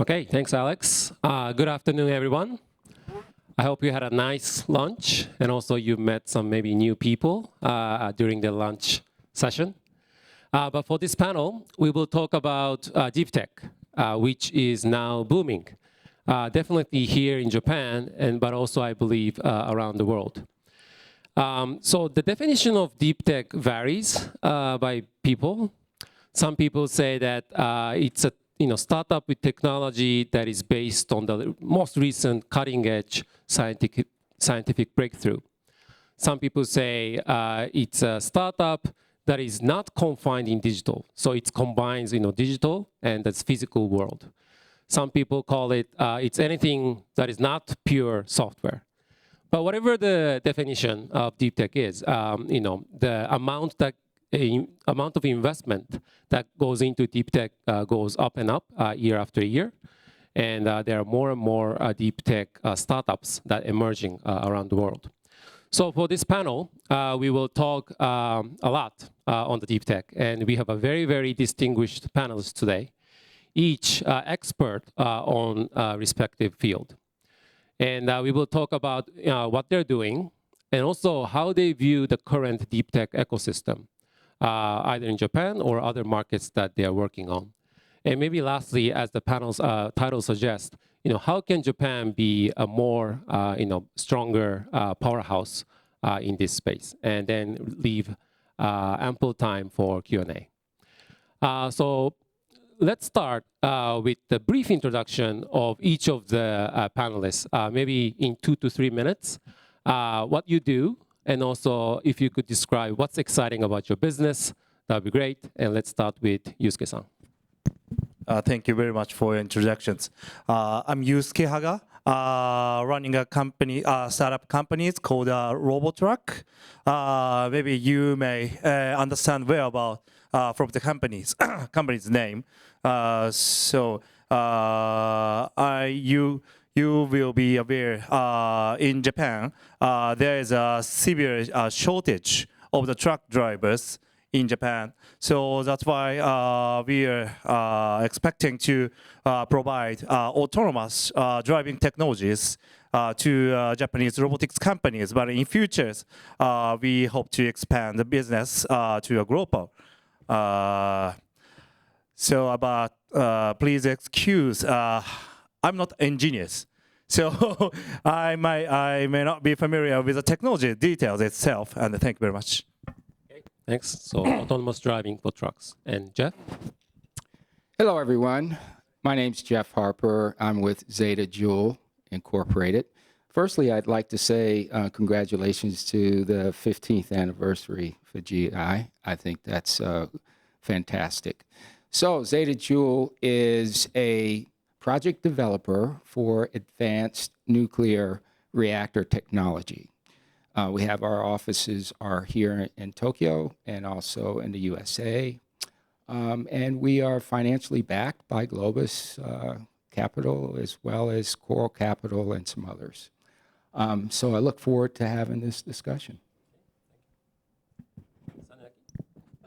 Okay, thanks, Alex. Good afternoon, everyone. I hope you had a nice lunch, and also you met some maybe new people during the lunch session. But for this panel, we will talk about Deeptech, which is now booming, definitely here in Japan, but also, I believe, around the world. So the definition of Deeptech varies by people. Some people say that it's a startup with technology that is based on the most recent cutting-edge scientific breakthrough. Some people say it's a startup that is not confined in digital, so it combines digital and the physical world. Some people call it it's anything that is not pure software. But whatever the definition of Deeptech is, the amount of investment that goes into Deeptech goes up and up year after year. And there are more and more Deeptech startups that are emerging around the world. So for this panel, we will talk a lot on the Deeptech. And we have a very, very distinguished panelists today, each expert on a respective field. And we will talk about what they're doing and also how they view the current Deeptech ecosystem, either in Japan or other markets that they are working on. And maybe lastly, as the panel's title suggests, how can Japan be a more stronger powerhouse in this space, and then leave ample time for Q&A. So let's start with the brief introduction of each of the panelists, maybe in 2 to 3 minutes, what you do, and also if you could describe what's exciting about your business, that would be great. And let's start with Yusuke-san. Thank you very much for your introductions. I'm Yusuke Haga, running a company, startup company. It's called Robotruck. Maybe you may understand well about from the company's name. You will be aware in Japan there is a severe shortage of the truck drivers in Japan. So that's why we are expecting to provide autonomous driving technologies to Japanese robotics companies. But in futures, we hope to expand the business to a global. Please excuse, I'm not engineers. So I may not be familiar with the technology details itself. And thank you very much. Thanks. So autonomous driving for trucks. And Jeff? Hello, everyone. My name's Jeff Harper. I'm with Zeta Joule Incorporated. Firstly, I'd like to say congratulations to the 15th anniversary for GI. I think that's fantastic. So Zeta Joule is a project developer for advanced nuclear reactor technology. We have our offices are here in Tokyo and also in the USA. And we are financially backed by GLOBIS Capital as well as Coral Capital and some others. So I look forward to having this discussion.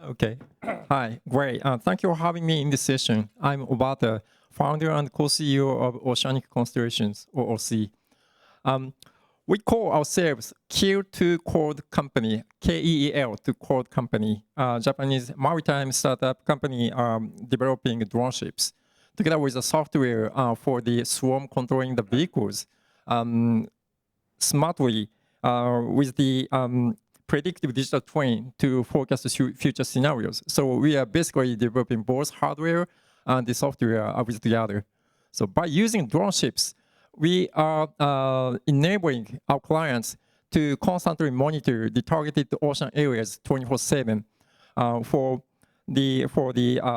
Okay. Hi, great. Thank you for having me in this session. I'm Obata, founder and co-CEO of Oceanic Constellations, OOC. We call ourselves Keel to Code Company, KEEL to Code Company, Japanese maritime startup company developing drone ships, together with the software for the swarm controlling the vehicles smartly with the predictive digital twin to forecast the future scenarios. So we are basically developing both hardware and the software with together. So by using drone ships, we are enabling our clients to constantly monitor the targeted ocean areas 24/7 for the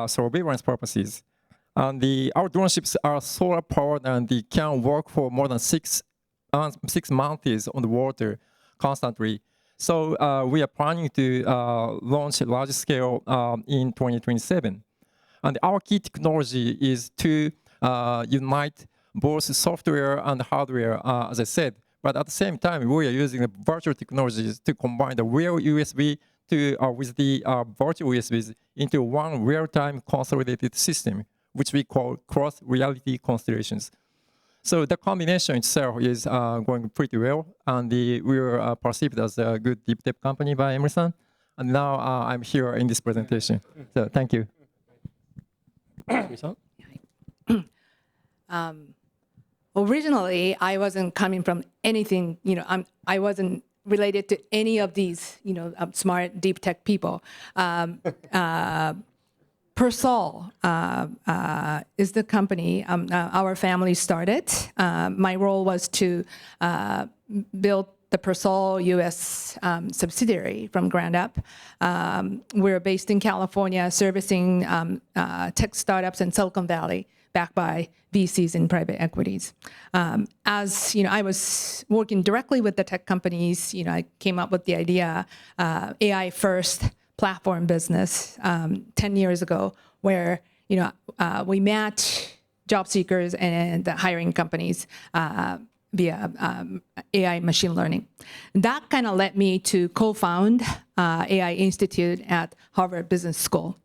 surveillance purposes. And our drone ships are solar powered and they can work for more than 6 months on the water constantly. So we are planning to launch a large scale in 2027. And our key technology is to unite both software and hardware, as I said. But at the same time, we are using the virtual technologies to combine the real USB with the virtual USBs into one real-time consolidated system, which we call cross-reality constellations. So the combination itself is going pretty well, and we were perceived as a good deep tech company by Emerson. And now I'm here in this presentation. So thank you. Originally, I wasn't coming from anything, I wasn't related to any of these, smart deep tech people. Persol is the company our family started. My role was to build the Persol U.S. Subsidiary from ground up. We're based in California, servicing tech startups in Silicon Valley, backed by VCs and private equities. As I was working directly with the tech companies, I came up with the idea, AI first platform business 10 years ago, where we match job seekers and the hiring companies via AI machine learning. That kind of led me to co-found AI Institute at Harvard Business School.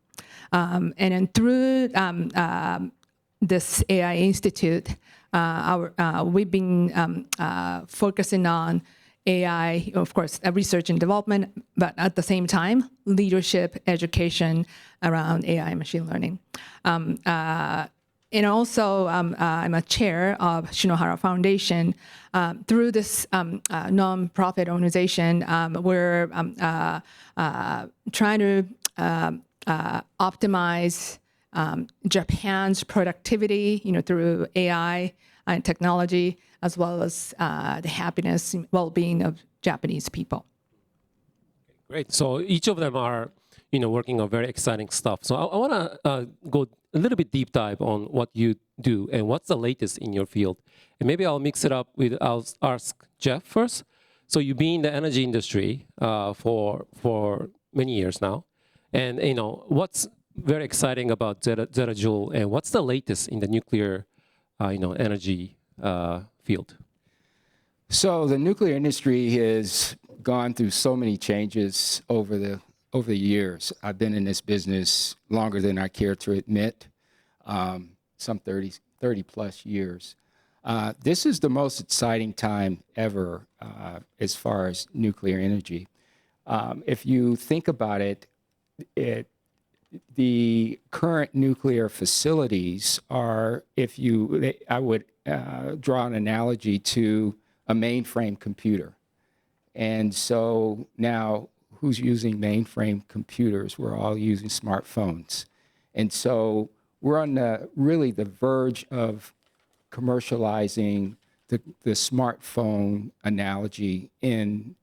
And then through this AI Institute, we've been focusing on AI, of course, research and development, but at the same time, leadership, education around AI and machine learning. And also, I'm a chair of Shinohara Foundation. Through this nonprofit organization, we're trying to optimize Japan's productivity, through AI and technology, as well as the happiness and well-being of Japanese people. Great. So each of them are, working on very exciting stuff. So I want to go a little bit deep dive on what you do and what's the latest in your field. And maybe I'll mix it up with, I'll ask Jeff first. So you've been in the energy industry for many years now. And, what's very exciting about Zeta Joule, and what's the latest in the nuclear, energy field? So the nuclear industry has gone through so many changes over the years. I've been in this business longer than I care to admit, some 30 plus years. This is the most exciting time ever as far as nuclear energy. If you think about it, the current nuclear facilities are, I would draw an analogy to a mainframe computer. And so now, who's using mainframe computers? We're all using smartphones. And so we're on really the verge of commercializing the smartphone analogy in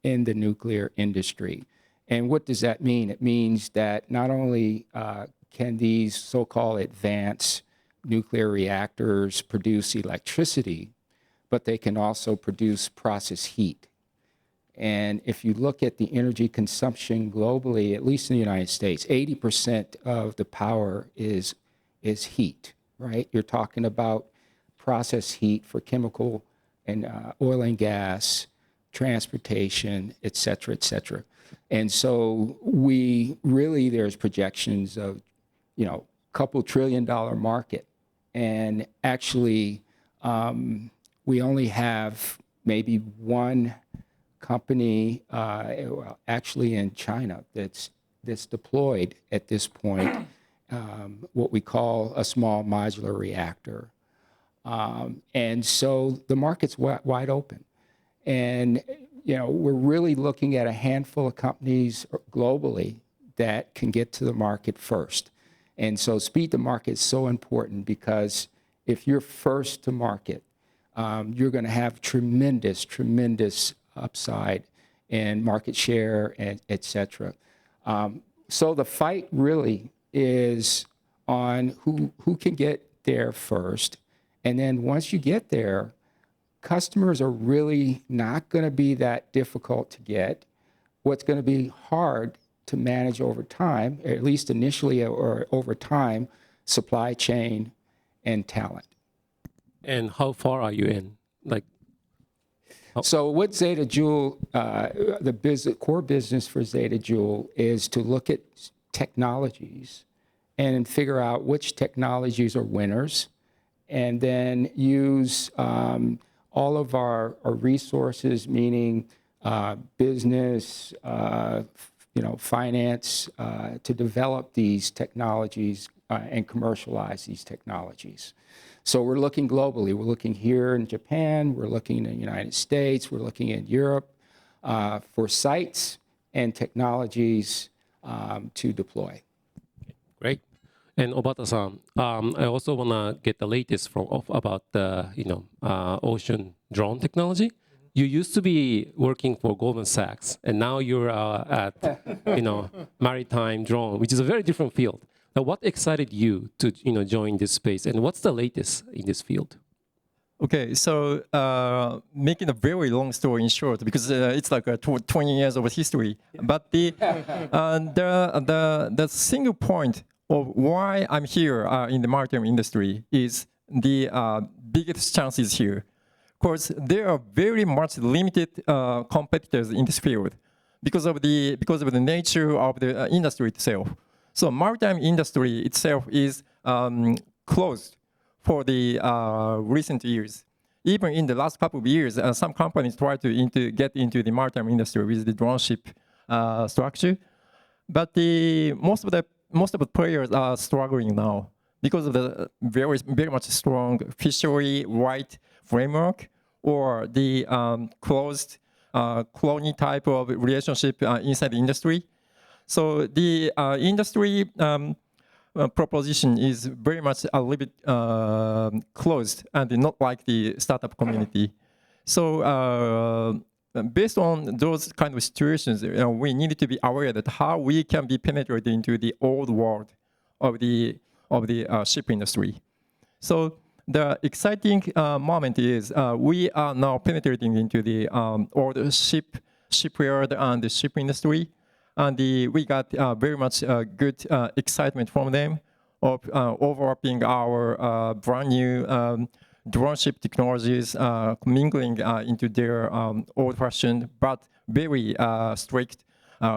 the nuclear industry. And what does that mean? It means that not only can these so-called advanced nuclear reactors produce electricity, but they can also produce process heat. And if you look at the energy consumption globally, at least in the United States, 80% of the power is heat, right? You're talking about process heat for chemical and oil and gas, transportation, et cetera, et cetera. And so there's projections of, couple $1 trillion market. And actually, we only have maybe one company, actually in China, that's deployed at this point, what we call a small modular reactor. And so the market's wide open. And we're really looking at a handful of companies globally that can get to the market first. And so speed to market is so important, because if you're first to market, you're going to have tremendous upside in market share, and et cetera. So the fight really is on who can get there first. And then once you get there, customers are really not going to be that difficult to get. What's going to be hard to manage over time, at least initially or over time, supply chain and talent. And how far are you in? So what Zeta Joule, the core business for Zeta Joule, is to look at technologies and figure out which technologies are winners, and then use all of our resources, meaning business, finance, to develop these technologies and commercialize these technologies. So we're looking globally. We're looking here in Japan, we're looking in the United States, we're looking in Europe for sites and technologies to deploy. Great. And Obata-san, I also want to get the latest about the ocean drone technology. You used to be working for Goldman Sachs, and now you're at Maritime drone, which is a very different field. Now, what excited you to join this space, and what's the latest in this field? Okay, so making a very long story in short, because it's like 20 years of history. But the single point of why I'm here in the maritime industry is the biggest chances here. Of course, there are very much limited competitors in this field because of the nature of the industry itself. So maritime industry itself is closed for the recent years. Even in the last couple of years, some companies try to get into the maritime industry with the drone ship structure, but most of the players are struggling now because of the very much strong fishery right framework or the closed colony type of relationship inside the industry. So the industry proposition is very much a little bit closed and not like the startup community. So based on those kind of situations, we need to be aware that how we can be penetrated into the old world of the ship industry. So the exciting moment is we are now penetrating into the old shipyard and the ship industry. And we got very much good excitement from them of overlapping our brand new drone ship technologies, mingling into their old-fashioned but very strict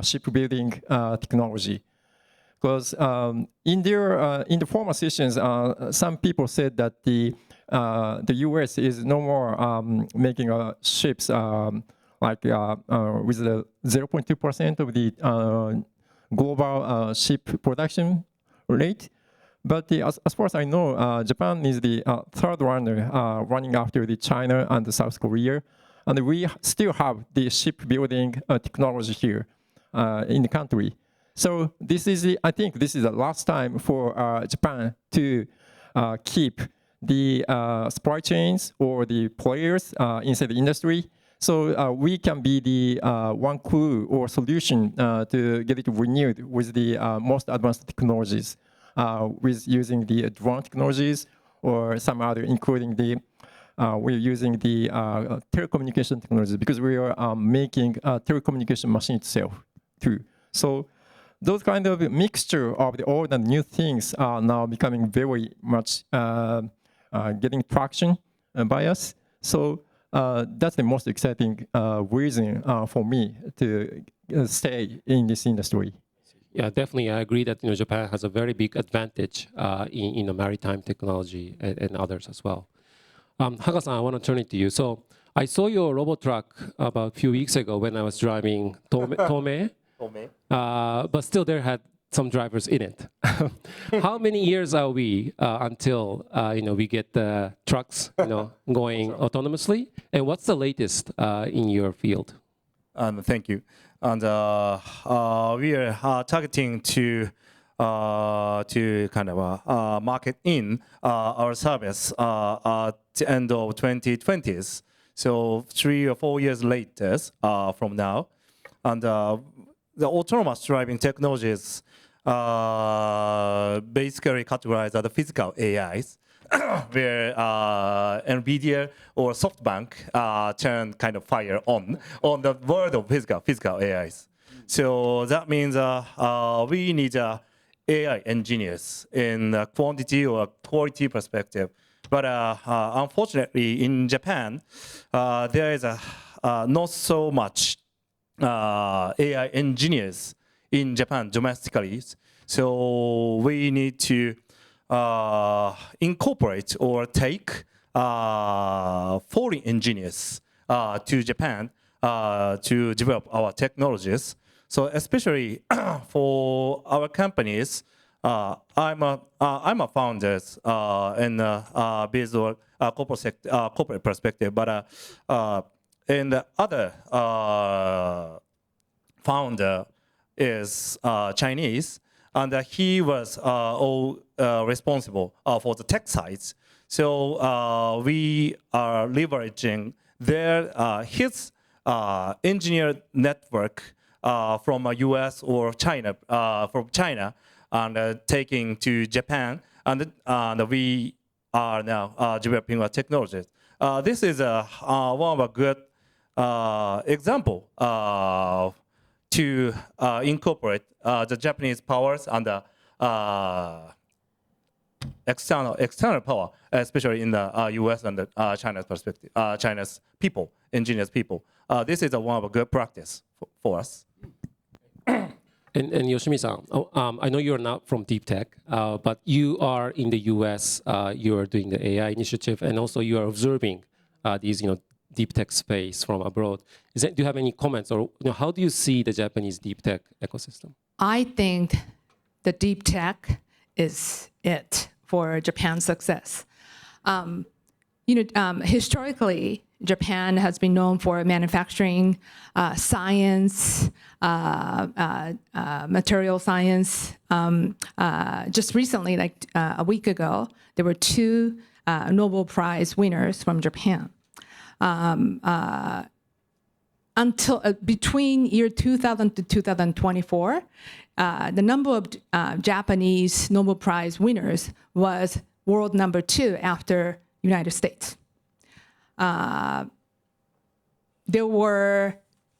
shipbuilding technology. Because in the former sessions, some people said that the U.S. is no more making ships with the 0.2% of the global ship production rate. But as far as I know, Japan is the third runner running after the China and the South Korea. And we still have the shipbuilding technology here in the country. So I think this is the last time for Japan to keep the supply chains or the players inside the industry. So we can be the one clue or solution to get it renewed with the most advanced technologies, with using the drone technologies or some other, including we're using the telecommunication technology because we are making a telecommunication machine itself too. So those kind of mixture of the old and new things are now becoming very much getting traction by us. So that's the most exciting reason for me to stay in this industry. Yeah, definitely. I agree that Japan has a very big advantage in maritime technology and others as well. Haga-san, I want to turn it to you. So I saw your robot truck about a few weeks ago when I was driving Tome. But still there had some drivers in it. How many years are we until we get the trucks going autonomously? And what's the latest in your field? Thank you. And we are targeting to kind of market in our service at the end of 2020s. So 3 or 4 years later from now. And the autonomous driving technologies basically categorized as the physical AIs, where NVIDIA or SoftBank turn kind of fire on the world of physical AIs. So that means we need AI engineers in a quantity or quality perspective. But unfortunately, in Japan, there is not so much AI engineers in Japan domestically. So we need to incorporate or take foreign engineers to Japan to develop our technologies. So especially for our companies, I'm a founder in based on corporate perspective, but and the other founder is Chinese, and he was all responsible for the tech sides. So we are leveraging his engineer network from US or China, from China, and taking to Japan, and we are now developing our technologies. This is one of a good example to incorporate the Japanese powers and the external power, especially in the US and the China's perspective, China's people, engineers people. This is one of a good practice for us. And Yoshimi-san, I know you're not from Deeptech, but you are in the US. You are doing the AI initiative, and also you are observing these, deep tech space from abroad. Do you have any comments, or how do you see the Japanese deep tech ecosystem? I think the deep tech is it for Japan's success. Historically, Japan has been known for manufacturing, science, material science. Just recently, like a week ago, there were 2 Nobel Prize winners from Japan. Until between year 2000 to 2024, the number of Japanese Nobel Prize winners was world number 2 after United States. There were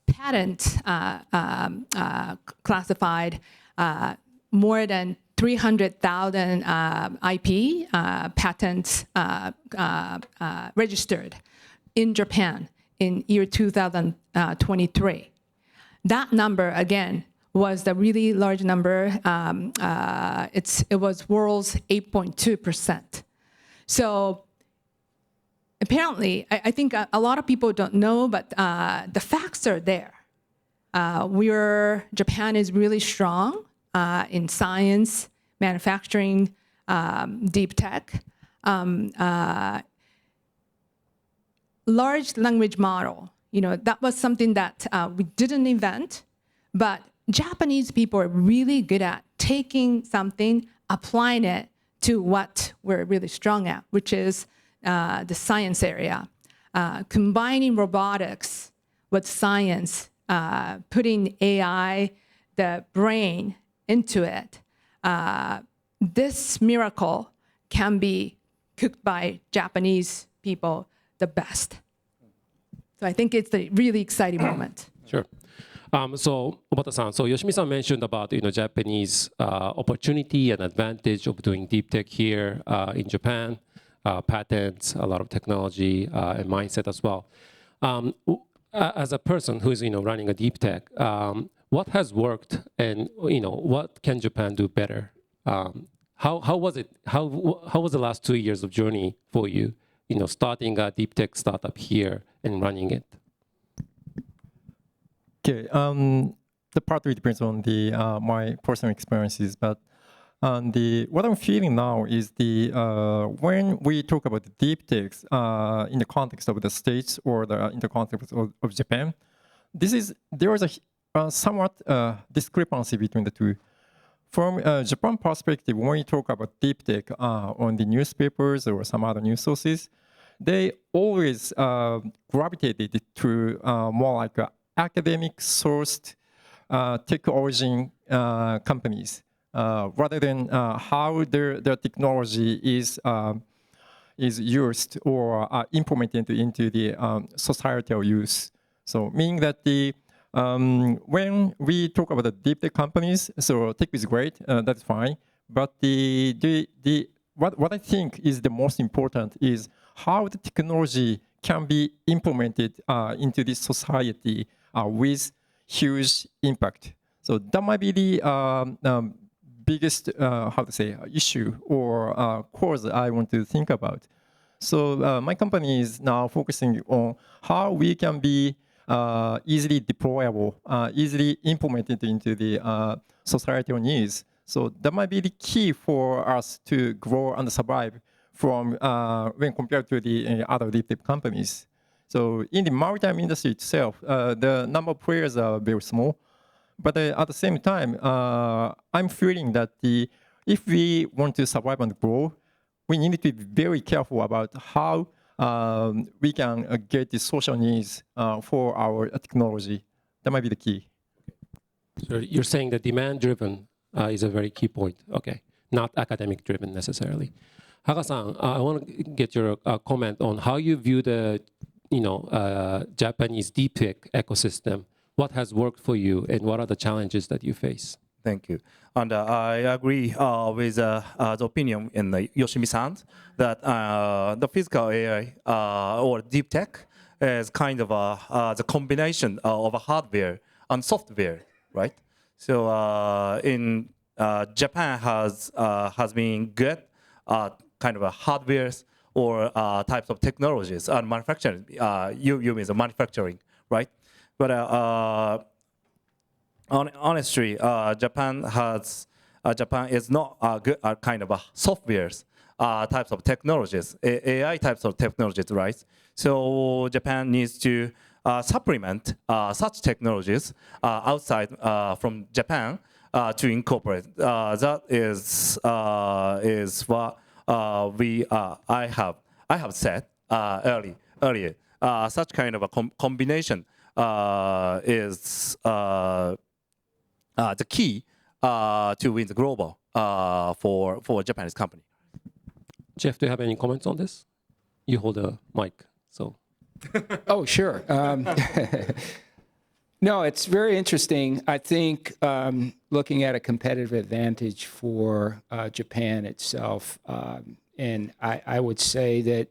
patents classified more than 300,000 IP patents registered in Japan in year 2023. That number, again, was the really large number. It was world's 8.2%. So apparently, I think a lot of people don't know, but the facts are there. Japan is really strong in science, manufacturing, deep tech. Large language model, that was something that we didn't invent, but Japanese people are really good at taking something, applying it to what we're really strong at, which is the science area. Combining robotics with science, putting AI, the brain into it. This miracle can be cooked by Japanese people the best. So I think it's a really exciting moment. Sure. So Obata-san, so Yoshimi-san mentioned about Japanese opportunity and advantage of doing deep tech here in Japan, patents, a lot of technology, and mindset as well. As a person who is running a deep tech, what has worked, and what can Japan do better? How was it? How was the last 2 years of journey for you? Starting a deep tech startup here and running it. Okay, the partly depends on the my personal experiences, but what I'm feeling now is when we talk about the deep techs in the context of the States or in the context of Japan, there is a somewhat discrepancy between the two. From Japan perspective, when we talk about deep tech on the newspapers or some other news sources, they always gravitated to more like academic sourced tech origin companies rather than how their technology is used or implemented into the societal use. So meaning that when we talk about the deep tech companies, so tech is great, that's fine. But what I think is the most important is how the technology can be implemented into this society with huge impact. So that might be the biggest, issue or cause I want to think about. So my company is now focusing on how we can be easily deployable, easily implemented into the societal needs. So that might be the key for us to grow and survive from when compared to the other deep tech companies. So in the maritime industry itself, the number of players are very small. But at the same time, I'm feeling that if we want to survive and grow, we need to be very careful about how we can get the social needs for our technology. That might be the key. So you're saying that demand-driven is a very key point. Okay, not academic-driven necessarily. Haga-san, I want to get your comment on how you view the, Japanese deep tech ecosystem. What has worked for you, and what are the challenges that you face? Thank you. And I agree with the opinion in Yoshimi-san that the physical AI or deep tech is kind of the combination of a hardware and software, right? So in Japan has been good kind of a hardwares or types of technologies and manufacturing. You mean the manufacturing, right? But honestly, Japan is not good at kind of softwares types of technologies, AI types of technologies, right? So Japan needs to supplement such technologies outside from Japan to incorporate. That is what I have said earlier. Such kind of a combination is the key to win the global for a Japanese company. Jeff, do you have any comments on this? You hold a mic, so. Oh, sure. No, it's very interesting. I think looking at a competitive advantage for Japan itself, and I would say that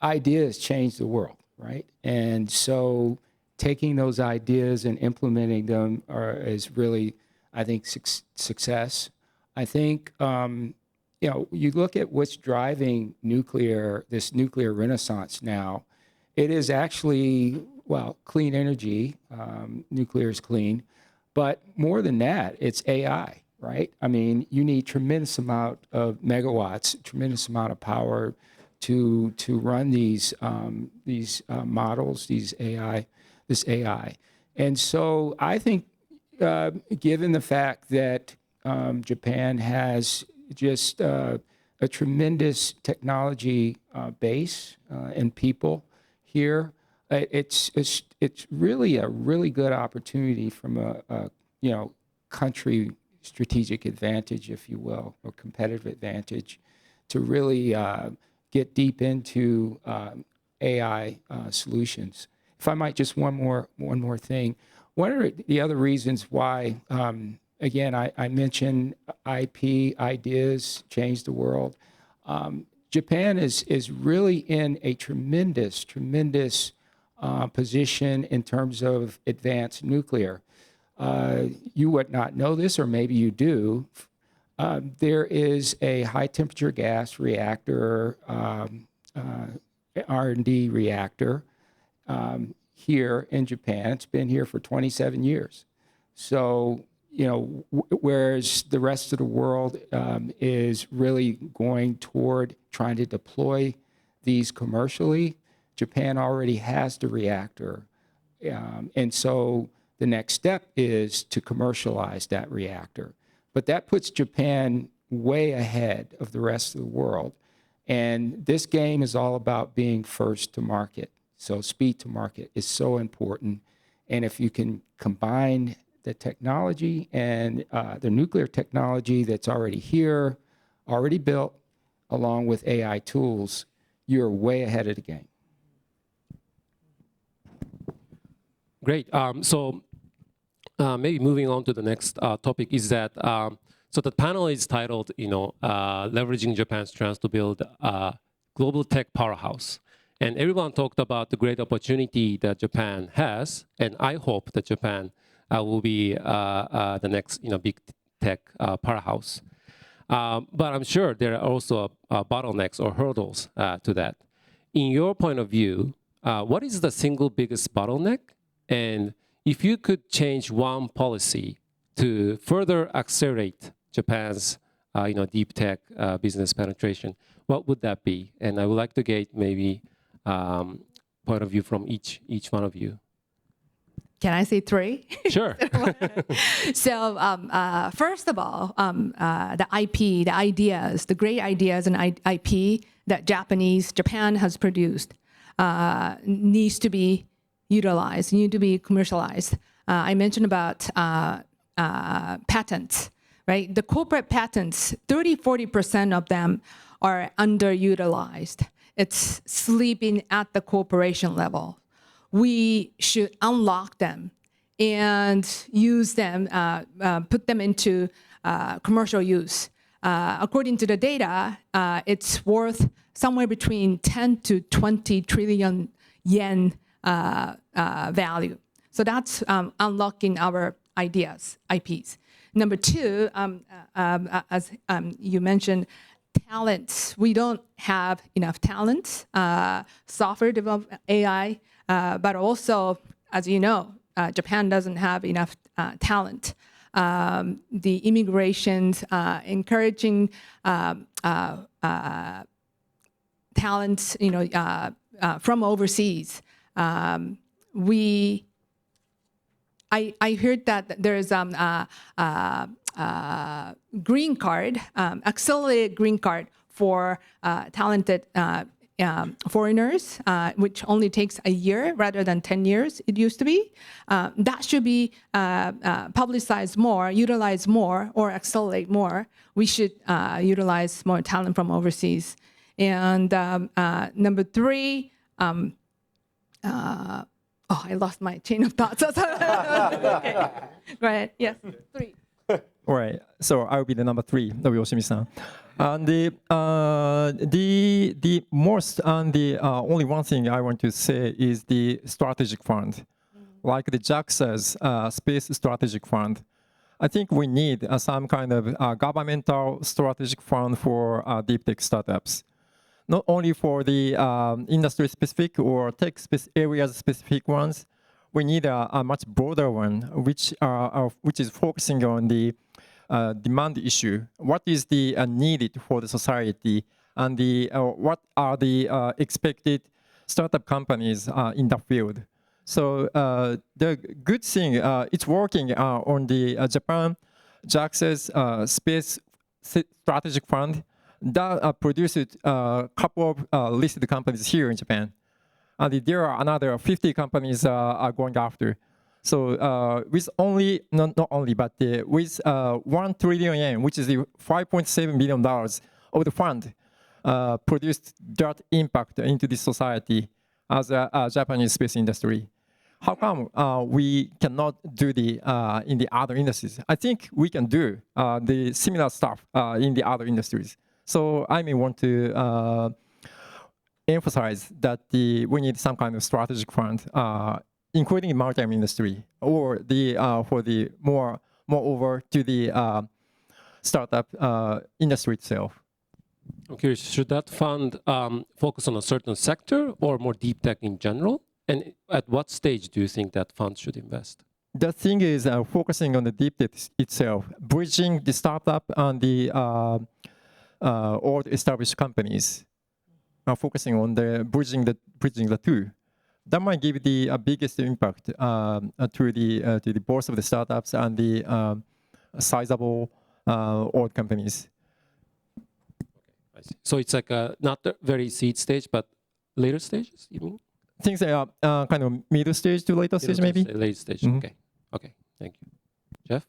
ideas change the world, right? And so taking those ideas and implementing them is really, I think, success. I think, you look at what's driving this nuclear renaissance now, it is actually, clean energy, nuclear is clean, but more than that, it's AI, right? I mean, you need tremendous amount of megawatts, tremendous amount of power to run these models, this AI. And so I think given the fact that Japan has just a tremendous technology base and people here, it's really a really good opportunity from a country strategic advantage, if you will, or competitive advantage, to really get deep into AI solutions. If I might, just one more thing. One of the other reasons why, again, I mentioned IP ideas change the world. Japan is really in a tremendous position in terms of advanced nuclear. You would not know this, or maybe you do. There is a high temperature gas reactor, R&D reactor here in Japan. It's been here for 27 years. So, whereas the rest of the world is really going toward trying to deploy these commercially, Japan already has the reactor. And so the next step is to commercialize that reactor. But that puts Japan way ahead of the rest of the world. And this game is all about being first to market. So speed to market is so important. And if you can combine the technology and the nuclear technology that's already here, already built, along with AI tools, you're way ahead of the game. Great. So maybe moving on to the next topic is that, so the panel is titled, Leveraging Japan's Strengths to Build a Global Tech Powerhouse. And everyone talked about the great opportunity that Japan has, and I hope that Japan will be the next big tech powerhouse. But I'm sure there are also bottlenecks or hurdles to that. In your point of view, what is the single biggest bottleneck? And if you could change one policy to further accelerate Japan's deep tech business penetration, what would that be? And I would like to get maybe point of view from each one of you. Can I say three? Sure. So first of all, the IP, the ideas, the great ideas and IP that Japan has produced needs to be utilized, need to be commercialized. I mentioned about patents, right? The corporate patents, 30–40% of them are underutilized. It's sleeping at the corporation level. We should unlock them and use them, put them into commercial use. According to the data, it's worth somewhere between 10 to 20 trillion yen value. So that's unlocking our ideas, IPs. Number two, as you mentioned, talents. We don't have enough talent, software development, AI, but also, as you know, Japan doesn't have enough talent. The immigrations, encouraging talents, from overseas. I heard that there is green card, accelerated green card for talented foreigners, which only takes a year rather than 10 years it used to be. That should be publicized more, utilized more, or accelerate more. We should utilize more talent from overseas. And number three, I lost my chain of thoughts. Okay. Go ahead. Yes, three. All right, so I'll be the number three, Yoshimi-san. And the most and the only one thing I want to say is the strategic fund, like the Jack says, space strategic fund. I think we need some kind of governmental strategic fund for deep tech startups, not only for the industry specific or tech areas specific ones. We need a much broader one, which is focusing on the demand issue. What is the needed for the society, and what are the expected startup companies in the field? So the good thing, it's working on the Japan JAXA's Space Strategic Fund that produced a couple of listed companies here in Japan. And there are another 50 companies are going after. So with only, not only, but with 1 trillion yen, which is the $5.7 billion of the fund, produced that impact into the society as a Japanese space industry. How come we cannot do the in the other industries? I think we can do the similar stuff in the other industries. So I may want to emphasize that we need some kind of strategic fund, including the maritime industry, or for the moreover to the startup industry itself. I'm curious, should that fund focus on a certain sector or more deep tech in general? And at what stage do you think that fund should invest? The thing is focusing on the deep tech itself, bridging the startup and the old established companies, focusing on the bridging the two. That might give the biggest impact to the both of the startups and the sizable old companies. I see. So it's like not the very seed stage, but later stages, you mean? Things that are kind of middle stage to later stage, maybe? Late stage, okay. Okay, thank you. Jeff?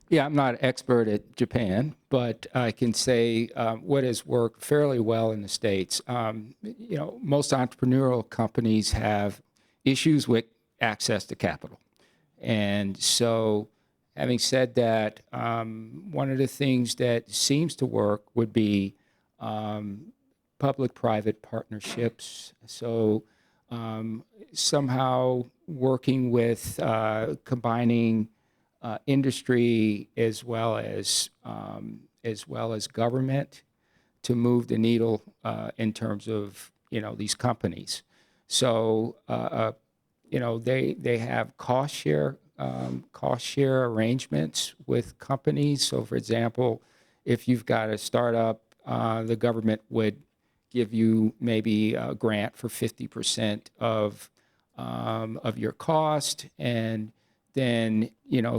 Yeah, I'm not an expert at Japan, but I can say what has worked fairly well in the States. Most entrepreneurial companies have issues with access to capital. And so having said that, one of the things that seems to work would be public-private partnerships. So somehow working with combining industry as well as government to move the needle in terms of these companies. So they have cost share arrangements with companies. So for example, if you've got a startup, the government would give you maybe a grant for 50% of your cost, and then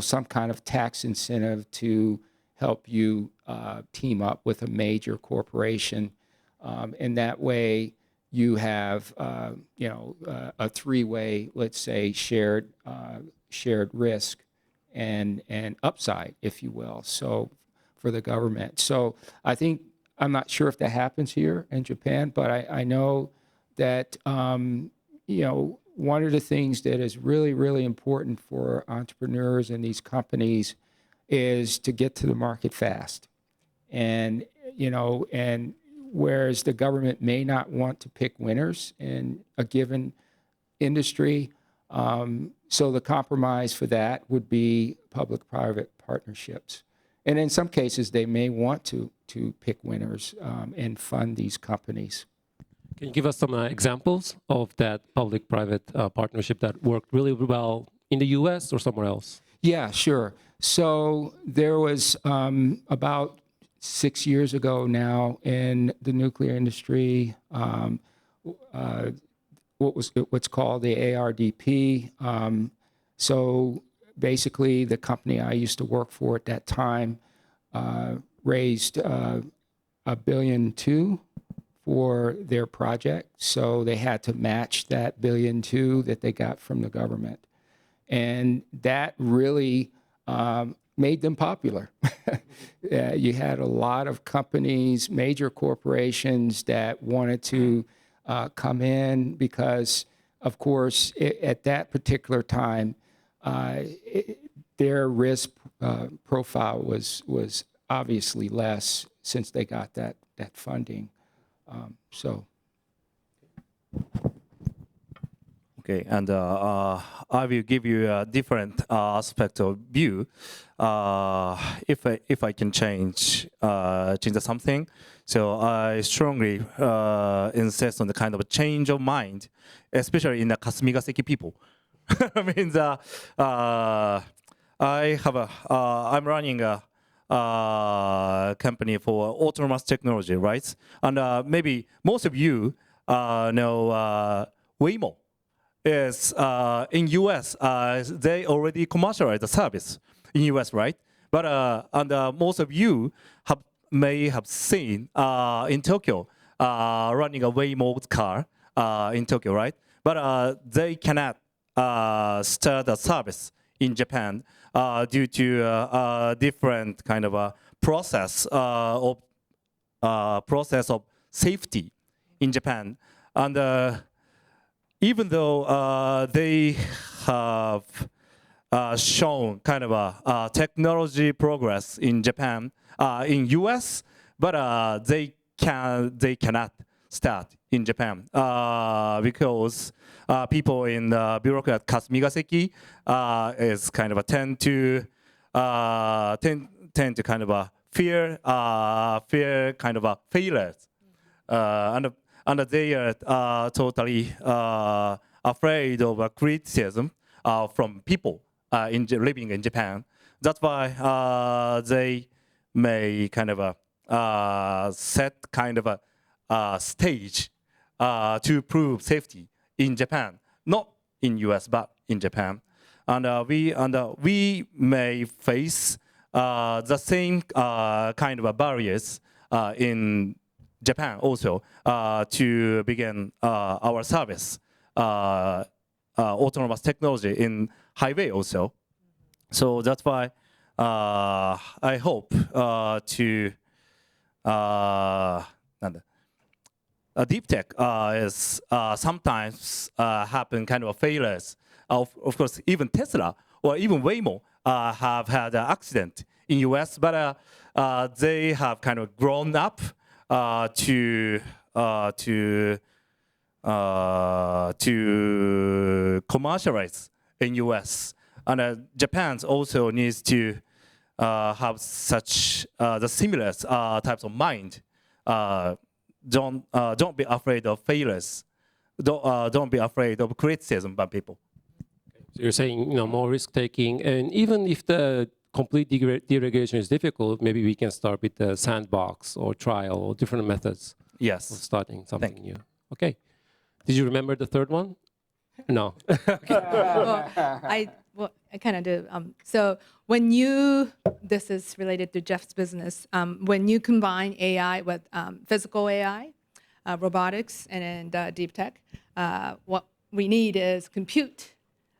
some kind of tax incentive to help you team up with a major corporation, and that way you have a three-way, let's say, shared risk and upside, if you will. So for the government. So I think, I'm not sure if that happens here in Japan, but I know that one of the things that is really, really important for entrepreneurs and these companies is to get to the market fast. And whereas the government may not want to pick winners in a given industry, so the compromise for that would be public-private partnerships. And in some cases, they may want to pick winners and fund these companies. Can you give us some examples of that public-private partnership that worked really well in the US or somewhere else? Yeah, sure. So there was about 6 years ago now in the nuclear industry, what's called the ARDP. So basically, the company I used to work for at that time raised $1.2 billion for their project. So they had to match that $1.2 billion that they got from the government. And that really made them popular. You had a lot of companies, major corporations that wanted to come in because, of course, at that particular time, their risk profile was obviously less since they got that funding. Okay, and I will give you a different aspect of view. If I can change something, so I strongly insist on the kind of a change of mind, especially in the Kasumigaseki people. Means I'm running a company for autonomous technology, right? And maybe most of you know Waymo. Is in US, they already commercialized the service in US, right? But and most of you may have seen in Tokyo running a Waymo car in Tokyo, right? But they cannot start the service in Japan due to a different kind of a process of safety in Japan. And even though they have shown kind of a technology progress in Japan, in US, but they cannot start in Japan because people in the bureaucrat Kasumigaseki is kind of a tend to kind of a fear kind of a failures and they are totally afraid of criticism from people living in Japan. That's why they may kind of set kind of a stage to prove safety in Japan, not in US, but in Japan. And we may face the same kind of barriers in Japan also to begin our service, autonomous technology in highway also. So that's why I hope to Deeptech is sometimes happen kind of failures. Of course, even Tesla or even Waymo have had an accident in US, but they have kind of grown up to commercialize in US And Japan also needs to have such the similar types of mind. Don't be afraid of failures. Don't be afraid of criticism by people. So you're saying, more risk taking, and even if the complete deregulation is difficult, maybe we can start with the sandbox or trial or different methods of Yes. starting something new. Okay. Did you remember the third one? No. Well, I kind of do. So this is related to Jeff's business. When you combine AI with physical AI, robotics, and Deeptech, what we need is compute,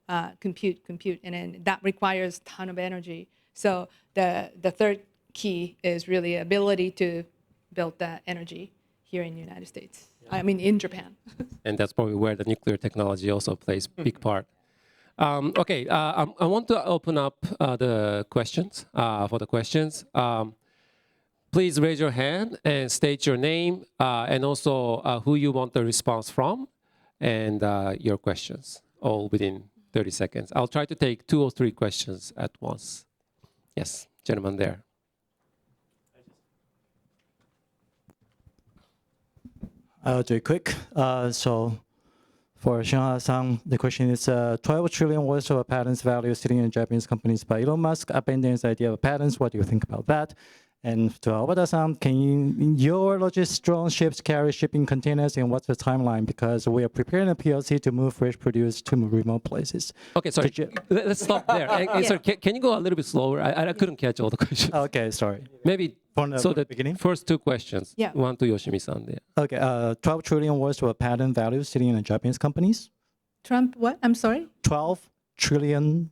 and then that requires a ton of energy. So the third key is really ability to build that energy here in the United States. I mean, in Japan. And that's probably where the nuclear technology also plays a big part. Okay, I want to open up the questions, for the questions. Please raise your hand and state your name and also who you want the response from and your questions, all within 30 seconds. I'll try to take 2 or 3 questions at once. Yes, gentleman there. I'll do it quick. So for Shinha-san, the question is 12 trillion worth of patents value sitting in Japanese companies by Elon Musk abandons the idea of patents. What do you think about that? And to Obata-san, can your logistics drone ships carry shipping containers, and what's the timeline? Because we are preparing a PLC to move fresh produce to remote places. Okay, sorry. Let's stop there. Sorry, can you go a little bit slower? I couldn't catch all the questions. Okay, sorry. Maybe From the beginning? First 2 questions. Yeah. One to Yoshimi-san there. Okay, 12 trillion worth of patent value sitting in Japanese companies. Trump, what? I'm sorry? 12 trillion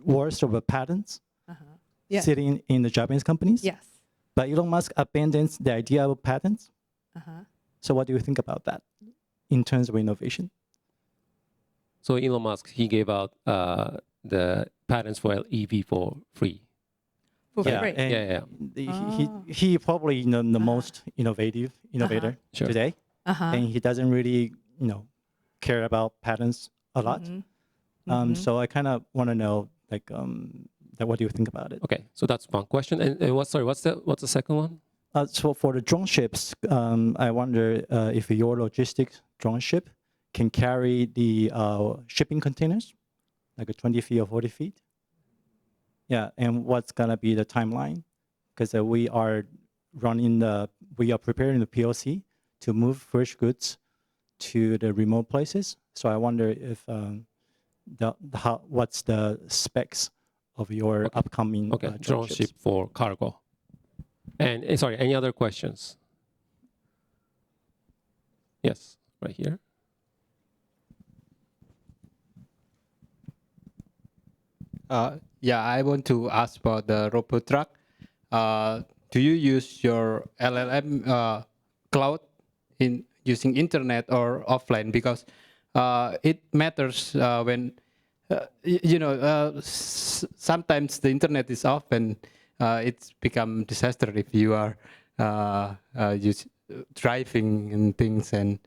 worth of patents Yes. sitting in the Japanese companies. Yes. But Elon Musk abandons the idea of patents. So what do you think about that in terms of innovation? So Elon Musk, he gave out the patents for EV for free. For free. And he probably the most innovator Sure. today, and he doesn't really care about patents a lot. So I kind of want to know what do you think about it? Okay, so that's one question. And what's the second one? So for the drone ships, I wonder if your logistics drone ship can carry the shipping containers, like 20 feet or 40 feet. Yeah, and what's gonna be the timeline? Because we are preparing the PLC to move fresh goods to the remote places. So I wonder if what's the specs of your upcoming drone ship for cargo. And sorry, any other questions? Yes, right here. Yeah, I want to ask about the robot truck. Do you use your LLM cloud in using internet or offline? Because it matters when sometimes the internet is off and it's become disaster if you are driving and things, and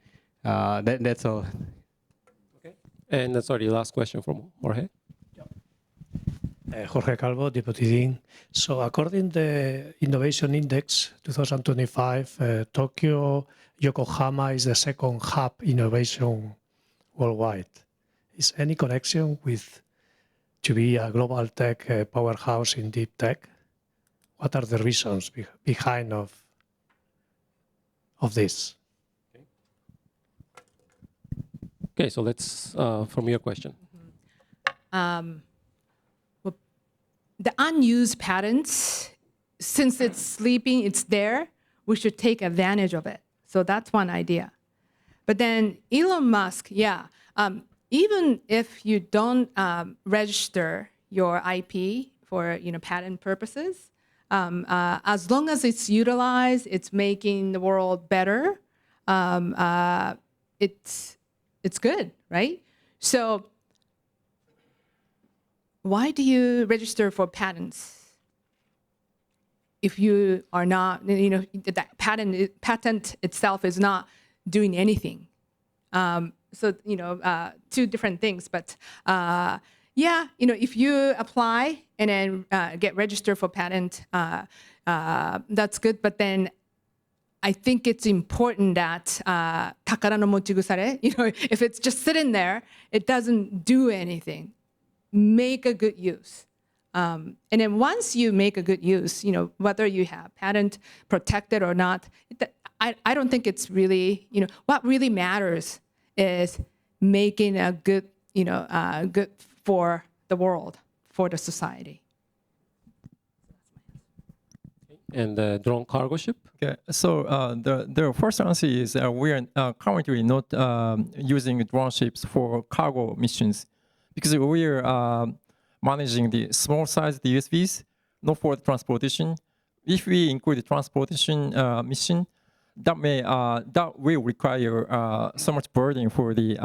that's all. Okay. And sorry, last question from Jorge. Jorge Calvo, Deputy Dean. So according to the Innovation Index 2025, Tokyo, Yokohama is the second hub innovation worldwide. Is any connection to be a global tech powerhouse in deep tech? What are the reasons behind of this? Okay, so let's from your question. The unused patents, since it's sleeping, it's there, we should take advantage of it. So that's one idea. But then Elon Musk, even if you don't register your IP for patent purposes, as long as it's utilized, it's making the world better, it's good, right? So why do you register for patents if you are not, that patent itself is not doing anything? So, 2 different things, but yeah, if you apply and then get registered for patent, that's good. But then I think it's important that takara no mochigusare, if it's just sitting there, it doesn't do anything. Make a good use. And then once you make a good use, whether you have patent protected or not, I don't think it's really, what really matters is making a good, good for the world, for the society. And the drone cargo ship? Okay, so the first answer is we are currently not using drone ships for cargo missions because we are managing the small size USVs, not for transportation. If we include the transportation mission, that will require so much burden for the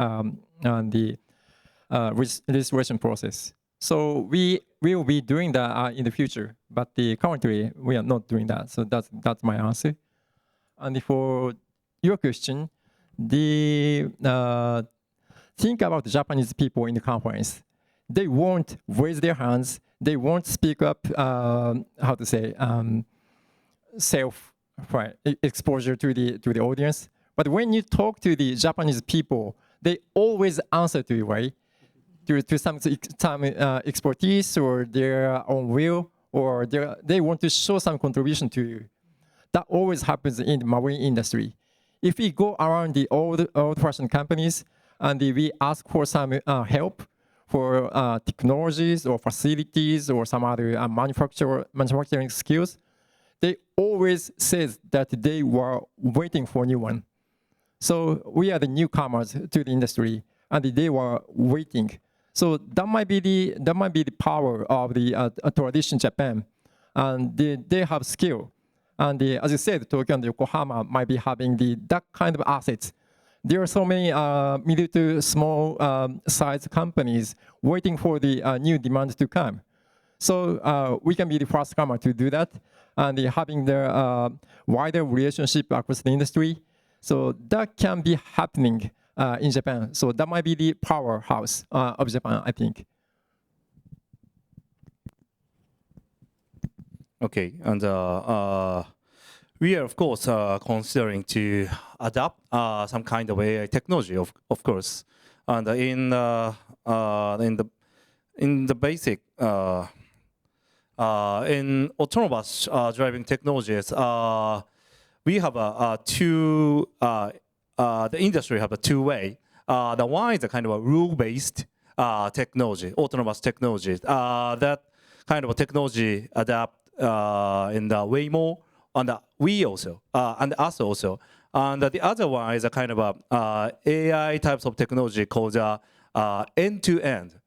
registration process. So we will be doing that in the future, but currently we are not doing that. So that's my answer. And for your question, think about the Japanese people in the conference. They won't raise their hands. They won't speak up. How to say exposure to the audience. But when you talk to the Japanese people, they always answer to you, right? To some expertise or their own will, or they want to show some contribution to you. That always happens in the marine industry. If we go around the old-fashioned companies and we ask for some help for technologies or facilities or some other manufacturing skills, they always say that they were waiting for a new one. So we are the newcomers to the industry, and they were waiting. So that might be the power of the tradition Japan, and they have skill. And as you said, Tokyo and Yokohama might be having that kind of assets. There are so many middle to small size companies waiting for the new demand to come. So we can be the first comer to do that, and having the wider relationship across the industry. So that can be happening in Japan. So that might be the powerhouse of Japan, I think. Okay, and we are of course considering to adopt some kind of AI technology, of course, and in the basic in autonomous driving technologies, we have the industry have a two-way. The one is a kind of a rule-based technology, autonomous technology. That kind of a technology adapt in the Waymo, and we also, and us also. And the other one is a kind of a AI types of technology called end-to-end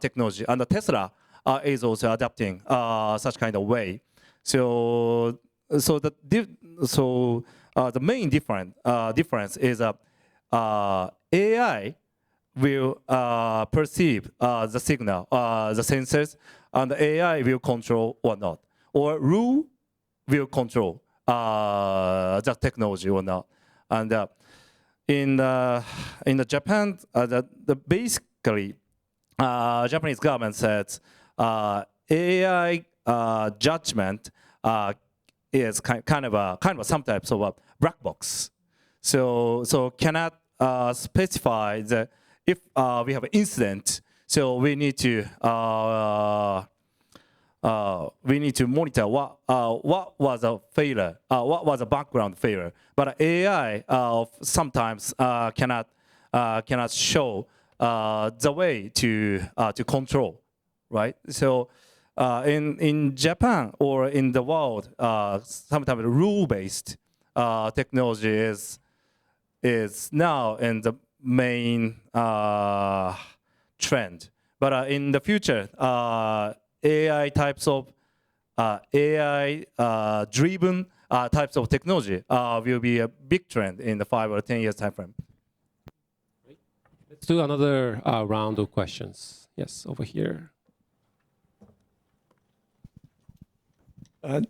technology. And the Tesla is also adapting such kind of way. So the main difference is AI will perceive the signal, the sensors, and the AI will control or not, or rule will control the technology or not. And in the Japan, basically Japanese government says AI judgment is kind of some types of a black box. So cannot specify that if we have an incident, so we need to monitor what was a failure, what was a background failure. But AI sometimes cannot show the way to control, right? So in Japan or in the world, sometimes rule-based technology is now in the main trend. But in the future, AI types of AI-driven types of technology will be a big trend in the 5 or 10 years time frame. Let's do another round of questions. Yes, over here.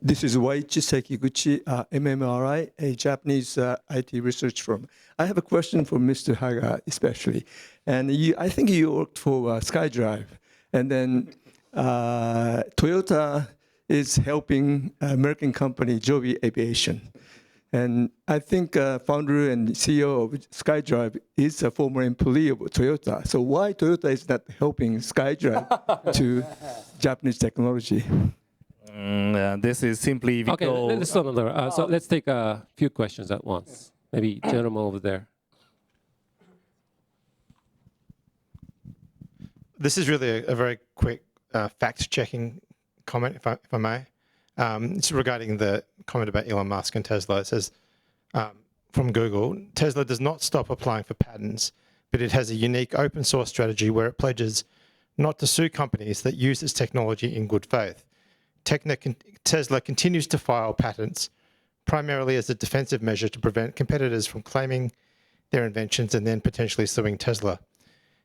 This is Waichi Sekiguchi, MMRI, a Japanese IT research firm. I have a question for Mr. Haga especially. And I think you worked for SkyDrive. And then Toyota is helping American company Joby Aviation. And I think founder and CEO of SkyDrive is a former employee of Toyota. So why Toyota is not helping SkyDrive to Japanese technology? This is simply because... Okay, let's start another. So let's take a few questions at once. Maybe gentleman over there. This is really a very quick fact-checking comment, if I may. It's regarding the comment about Elon Musk and Tesla. It says, from Google, Tesla does not stop applying for patents, but it has a unique open source strategy where it pledges not to sue companies that use its technology in good faith. Tesla continues to file patents primarily as a defensive measure to prevent competitors from claiming their inventions and then potentially suing Tesla.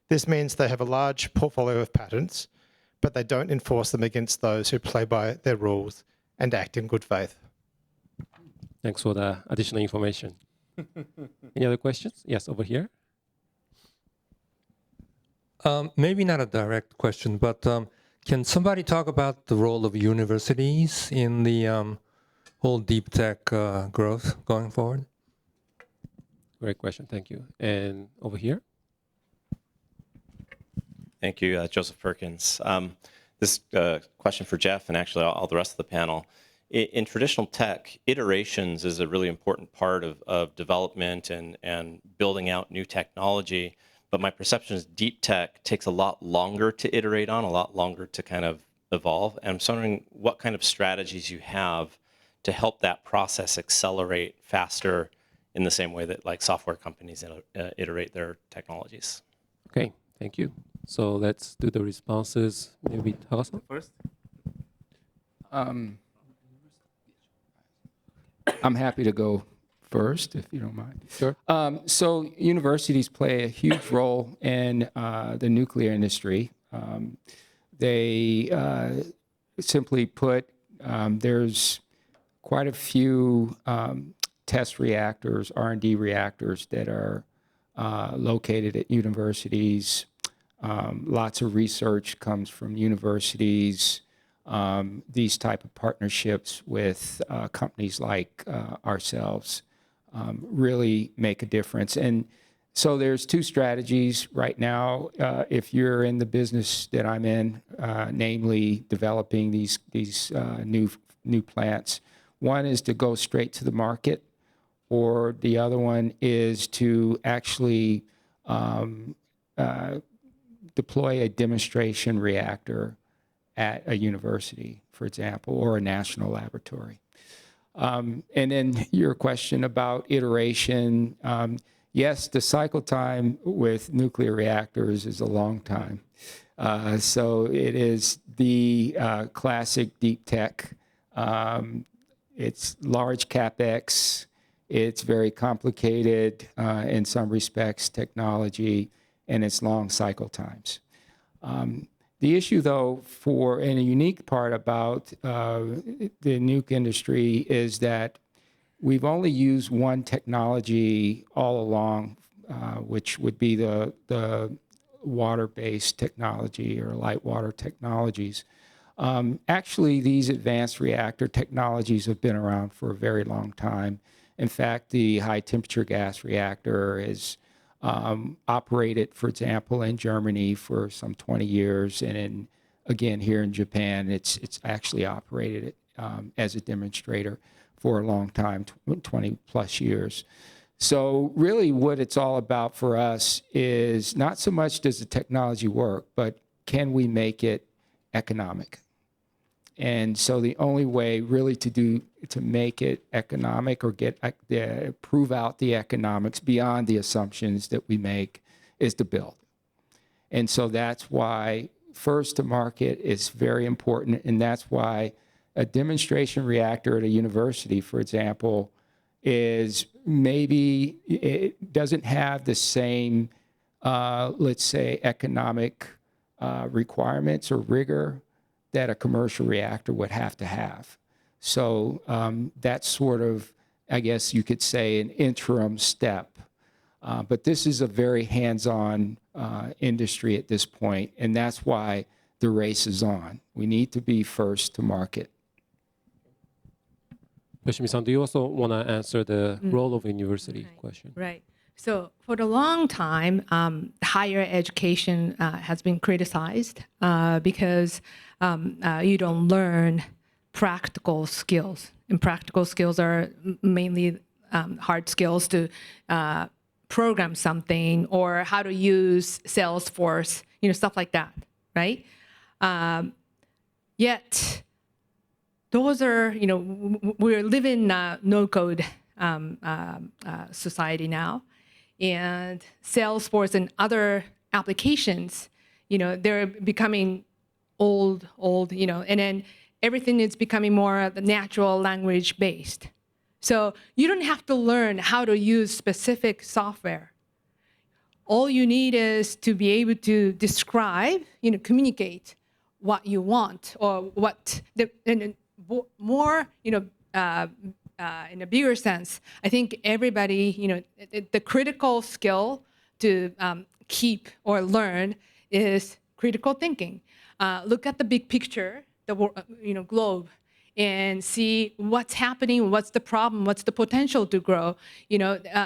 This means they have a large portfolio of patents, but they don't enforce them against those who play by their rules and act in good faith. Thanks for the additional information. Any other questions? Yes, over here. Maybe not a direct question, but can somebody talk about the role of universities in the whole deep tech growth going forward? Great question, thank you. And over here? Thank you, Joseph Perkins. This question for Jeff and actually all the rest of the panel. In traditional tech, iterations is a really important part of development and building out new technology. But my perception is deep tech takes a lot longer to iterate on, a lot longer to kind of evolve. And I'm just wondering what kind of strategies you have to help that process accelerate faster in the same way that like software companies iterate their technologies. Okay, thank you. So let's do the responses. Maybe Takasan First? I'm happy to go first, if you don't mind. Sure. So universities play a huge role in the nuclear industry. They simply put, there's quite a few test reactors, R&D reactors that are located at universities. Lots of research comes from universities. These type of partnerships with companies like ourselves really make a difference. And so there's two strategies right now. If you're in the business that I'm in, namely developing these new plants, one is to go straight to the market, or the other one is to actually deploy a demonstration reactor at a university, for example, or a national laboratory. And then your question about iteration, yes, the cycle time with nuclear reactors is a long time. So it is the classic deep tech. It's large CapEx. It's very complicated in some respects, technology, and it's long cycle times. The issue, though, and a unique part about the nuke industry is that we've only used one technology all along, which would be the water-based technology or light water technologies. Actually, these advanced reactor technologies have been around for a very long time. In fact, the high-temperature gas reactor is operated, for example, in Germany for some 20 years, and again here in Japan, it's actually operated as a demonstrator for a long time, 20 plus years. So really what it's all about for us is not so much does the technology work, but can we make it economic? And so the only way really to make it economic or prove out the economics beyond the assumptions that we make is to build. And so that's why first to market is very important, and that's why a demonstration reactor at a university, for example, is maybe it doesn't have the same, let's say, economic requirements or rigor that a commercial reactor would have to have. So that's sort of, I guess you could say, an interim step. But this is a very hands-on industry at this point, and that's why the race is on. We need to be first to market. Yoshimi-san, do you also want to answer the role of university question? Right. So for a long time, higher education has been criticized because you don't learn practical skills. And practical skills are mainly hard skills to program something or how to use Salesforce, stuff like that, right? Yet, those are, we're living no-code society now. And Salesforce and other applications, they're becoming old, and then everything is becoming more natural language based. So you don't have to learn how to use specific software. All you need is to be able to describe, communicate what you want or what more, in a bigger sense. I think everybody, the critical skill to keep or learn is critical thinking. Look at the big picture, the globe, and see what's happening, what's the problem, what's the potential to grow.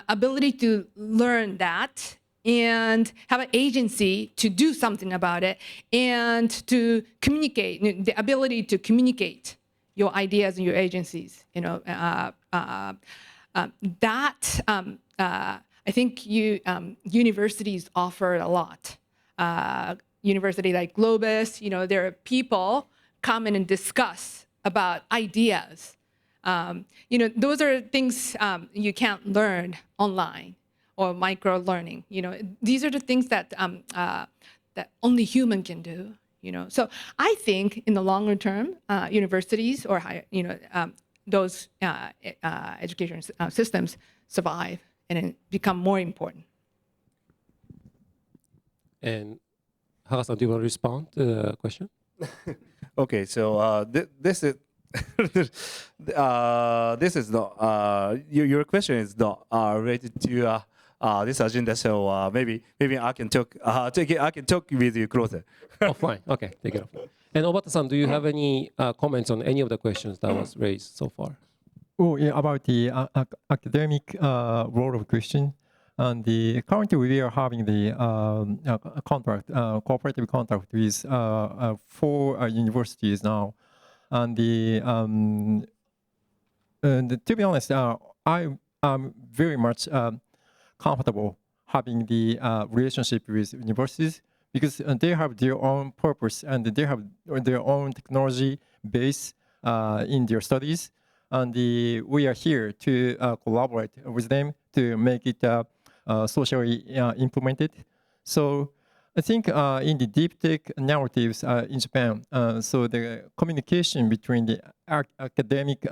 Ability to learn that and have an agency to do something about it and to communicate, the ability to communicate your ideas and your agencies. I think universities offer a lot. University like GLOBIS, there are people come in and discuss about ideas. Those are things you can't learn online or micro learning. These are the things that that only human can do. So I think in the longer term, universities or higher, those education systems survive and become more important. And Haga-san, do you want to respond to the question? Okay, so this is this is not your question is not related to this agenda. So maybe I can talk I can talk with you closer. Offline. Okay, take it offline. And Obata-san, do you have any comments on any of the questions that was raised so far? Oh, yeah, about the academic role of question. And currently we are having the contract, cooperative contract with 4 universities now. And to be honest, I am very much comfortable having the relationship with universities because they have their own purpose and they have their own technology base in their studies. And we are here to collaborate with them to make it socially implemented. So I think in the deep tech narratives in Japan, so the communication between the academic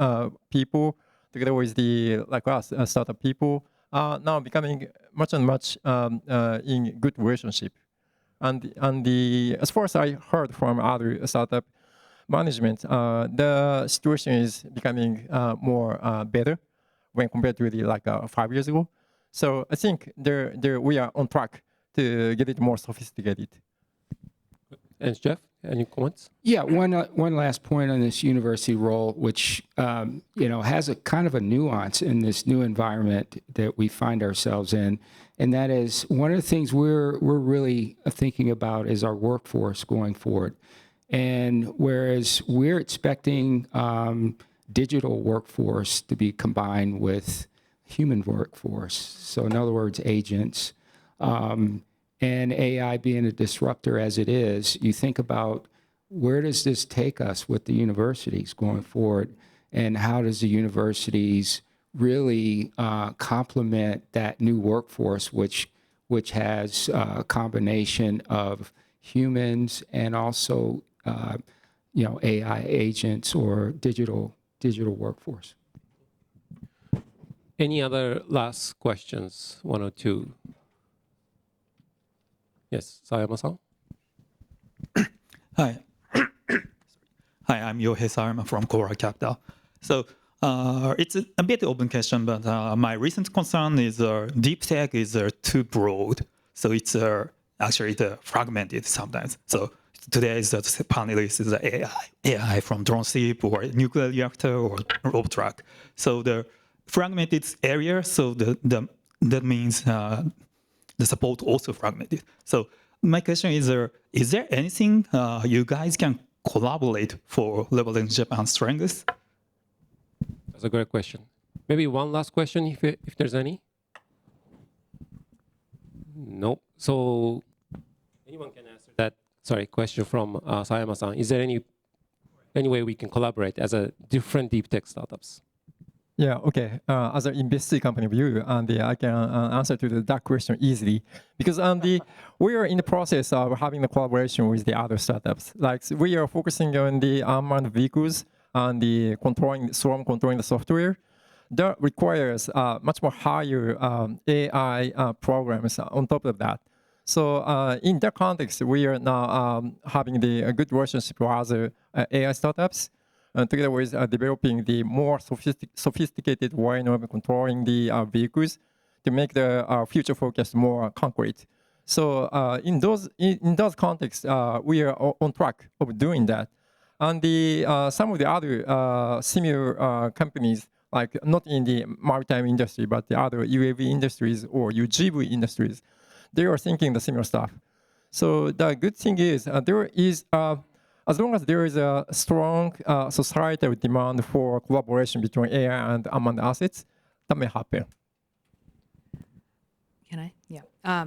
people together with the like us startup people are now becoming much and much in good relationship. And as far as I heard from other startup management, the situation is becoming more better when compared to the 5 years ago. So I think we are on track to get it more sophisticated. And Jeff, any comments? Yeah, one last point on this university role, which has a kind of a nuance in this new environment that we find ourselves in, and that is one of the things we're really thinking about is our workforce going forward. And whereas we're expecting digital workforce to be combined with human workforce, so in other words, agents, and AI being a disruptor as it is, you think about where does this take us with the universities going forward, and how does the universities really complement that new workforce, which has a combination of humans and also AI agents or digital workforce. Any other last questions? 1 or 2? Yes, Sayama-san. Hi. Hi, I'm Yohei Sayama from Cora Capital. So it's a bit open question, but my recent concern is deep tech is too broad. So it's actually fragmented sometimes. So today's Panelist is the AI from drone ship or nuclear reactor or rope truck. So the fragmented area, so that means the support also fragmented. So my question is there anything you guys can collaborate for leveraging Japan's strengths? That's a great question. Maybe one last question, if there's any. No. So anyone can answer that. Sorry, question from Sayama-san. Is there any way we can collaborate as a different deep tech startups? Yeah, okay. As an investor company view, I can answer to that question easily because we are in the process of having the collaboration with the other startups. Like we are focusing on the unmanned vehicles and the controlling the software. That requires much more higher AI programs on top of that. So in that context, we are now having a good relationship with other AI startups. Together with developing the more sophisticated way of controlling the vehicles to make the future forecast more concrete. So in those contexts, we are on track of doing that. And some of the other similar companies, like not in the maritime industry, but the other UAV industries or UGV industries, they are thinking the similar stuff. So the good thing is there is as long as there is a strong societal demand for collaboration between AI and unmanned assets, that may happen. Can I? Yeah.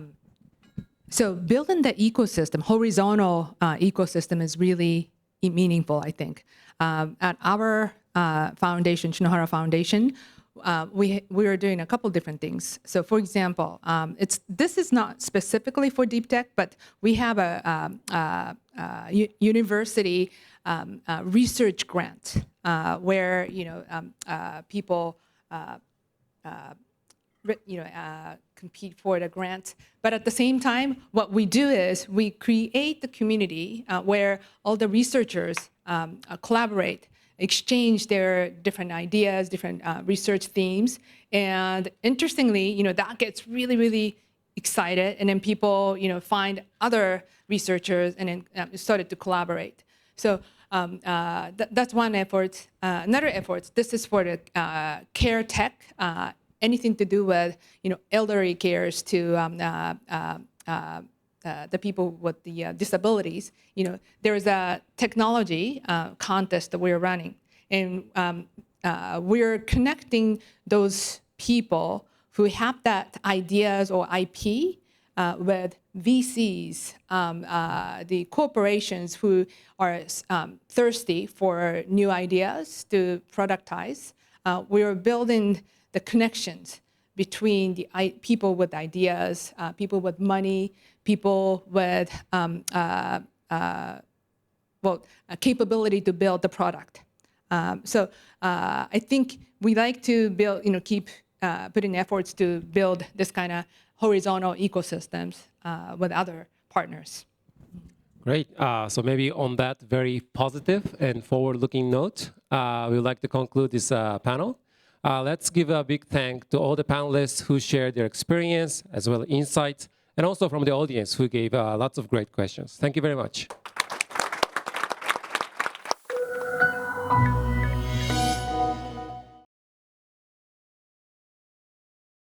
So building the ecosystem, horizontal ecosystem is really meaningful, I think. At our foundation, Shinohara Foundation, we are doing a couple different things. So for example, this is not specifically for deep tech, but we have a university research grant where people compete for the grant. But at the same time, what we do is we create the community where all the researchers collaborate, exchange their different ideas, different research themes. And interestingly, that gets really, really excited. And then people, find other researchers and then started to collaborate. So that's one effort. Another effort, this is for the care tech, anything to do with, elderly cares to the people with the disabilities. There's a technology contest that we're running, and we're connecting those people who have that ideas or IP with VCs, the corporations who are thirsty for new ideas to productize. We're building the connections between the people with ideas, people with money, people with capability to build the product. So I think we like to build, keep putting efforts to build this kind of horizontal ecosystems with other partners. Great. So maybe on that very positive and forward-looking note, we would like to conclude this panel. Let's give a big thank to all the panelists who shared their experience as well as insights, and also from the audience who gave lots of great questions. Thank you very much.